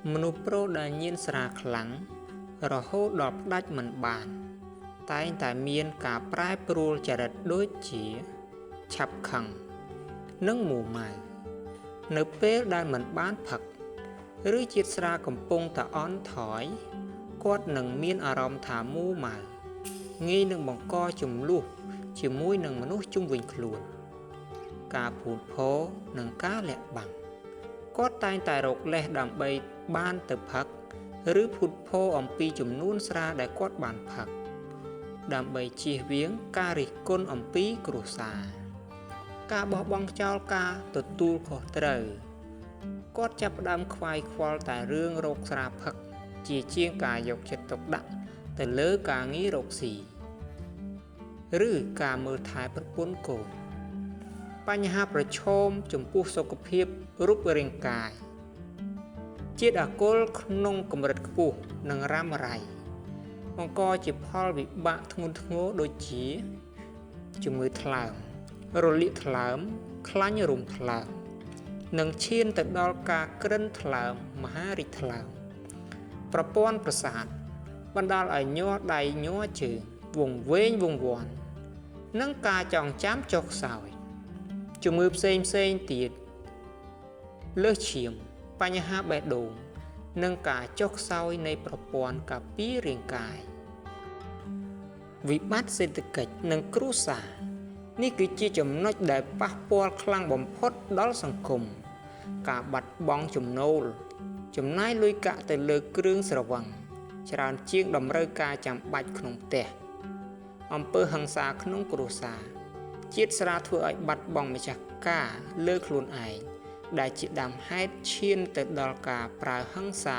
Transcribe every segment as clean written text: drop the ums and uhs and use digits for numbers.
មនុស្សប្រុសដែលញៀនស្រាខ្លាំងរហូតដល់ផ្ដាច់មិនបានតែងតែមានការប្រែប្រួលចរិតដូចជាឆាប់ខឹងនិងមួម៉ៅនៅពេលដែលមិនបានផឹកឬជាតិស្រាកំពុងតែអន់ថយគាត់នឹងមានអារម្មណ៍ថាមួម៉ៅងាយនឹងបង្កជម្លោះជាមួយនឹងមនុស្សជុំវិញខ្លួនការភូតភរនិងការលាក់បាំងគាត់តែងតែរកលេសដើម្បីបានទៅផឹកឬភូតភរអំពីចំនួនស្រាដែលគាត់បានផឹកដើម្បីជៀសវាងការរិះគន់អំពីគ្រួសារការបោះបង់ចោលការទទួលខុសត្រូវគាត់ចាប់ផ្ដើមខ្វាយខ្វល់តែរឿងរកស្រាផឹកជាជាងការយកចិត្តទុកដាក់ទៅលើការងាររកស៊ីឬការមើលថែប្រពន្ធកូនបញ្ហាប្រឈមចំពោះសុខភាពរូបរាងកាយជាតិអាល់កុលក្នុងកម្រិតខ្ពស់និងរ៉ាំរ៉ៃបង្កជាផលវិបាកធ្ងន់ធ្ងរដូចជាជំងឺថ្លើមរលាកថ្លើមខ្លាញ់រោមថ្លើមនិងឈានទៅដល់ការក្រិនថ្លើមមហារីកថ្លើមប្រព័ន្ធប្រសាទបណ្ដាលឲ្យញ័រដៃញ័រជើងវង្វេងវង្វាន់និងការចងចាំចុះខ្សោយជំងឺផ្សេងទៀតលើសឈាមបញ្ហាបេះដូងនិងការចុះខ្សោយនៃប្រព័ន្ធការពាររាងកាយវិបត្តិសេដ្ឋកិច្ចនិងគ្រួសារនេះគឺជាចំណុចដែលប៉ះពាល់ខ្លាំងបំផុតដល់សង្គមការបាត់បង់ចំណូលចំណាយលុយកាក់ទៅលើគ្រឿងស្រវឹងច្រើនជាងតម្រូវការចាំបាច់ក្នុងផ្ទះអំពើហិង្សាក្នុងគ្រួសារជាតិស្រាធ្វើឲ្យបាត់បង់ម្ចាស់ការលើខ្លួនឯងដែលជាដើមហេតុឈានទៅដល់ការប្រើហិង្សា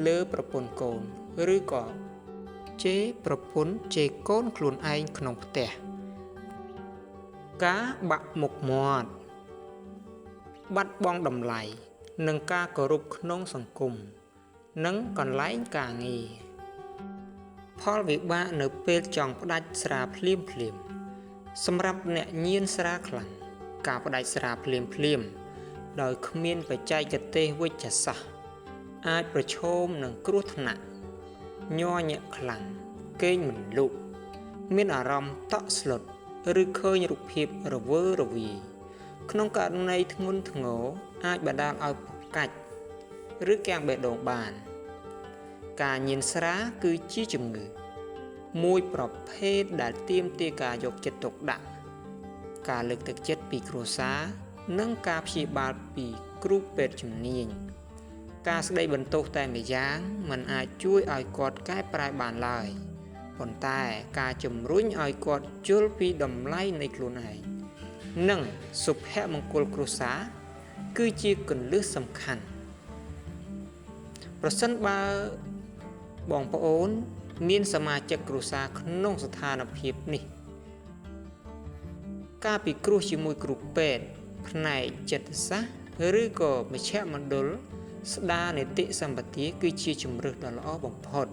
លើប្រពន្ធកូនឬក៏ជេរប្រពន្ធជេរកូនខ្លួនឯងក្នុងផ្ទះការបាក់មុខមាត់បាត់បង់តម្លៃនិងការគោរពក្នុងសង្គមនិងកន្លែងការងារផលវិបាកនៅពេលចង់ផ្ដាច់ស្រាភ្លាមសម្រាប់អ្នកញៀនស្រាខ្លាំងការផ្ដាច់ស្រាភ្លាមដោយគ្មានបច្ចេកទេសវិជ្ជសាស្ត្រអាចប្រឈមនឹងគ្រោះថ្នាក់ញ័រញាក់ខ្លាំងគេងមិនលក់មានអារម្មណ៍តក់ស្លុតឬឃើញរូបភាពរវើរវាយក្នុងករណីធ្ងន់ធ្ងរអាចបណ្ដាលឲ្យផ្កាច់ឬកាំងបេះដូងបានការញៀនស្រាគឺជាជំងឺមួយប្រភេទដែលទាមទារការយកចិត្តទុកដាក់ការលើកទឹកចិត្តពីគ្រួសារនិងការព្យាបាលពីគ្រូពេទ្យជំនាញការស្ដីបន្ទោសតែម្យ៉ាងមិនអាចជួយឲ្យគាត់កែប្រែបានឡើយប៉ុន្តែការជំរុញឲ្យគាត់យល់ពីតម្លៃនៃខ្លួនឯងនិងសុភមង្គលគ្រួសារគឺជាគន្លឹះសំខាន់ប្រសិនបើបងប្អូនមានសមាជិកគ្រួសារក្នុងស្ថានភាពនេះការពិគ្រោះជាមួយគ្រូពេទ្យផ្នែកចិត្តសាស្ត្រឬក៏មជ្ឈមណ្ឌលស្ដារនីតិសម្បទាគឺជាជម្រើសដ៏ល្អបំផុត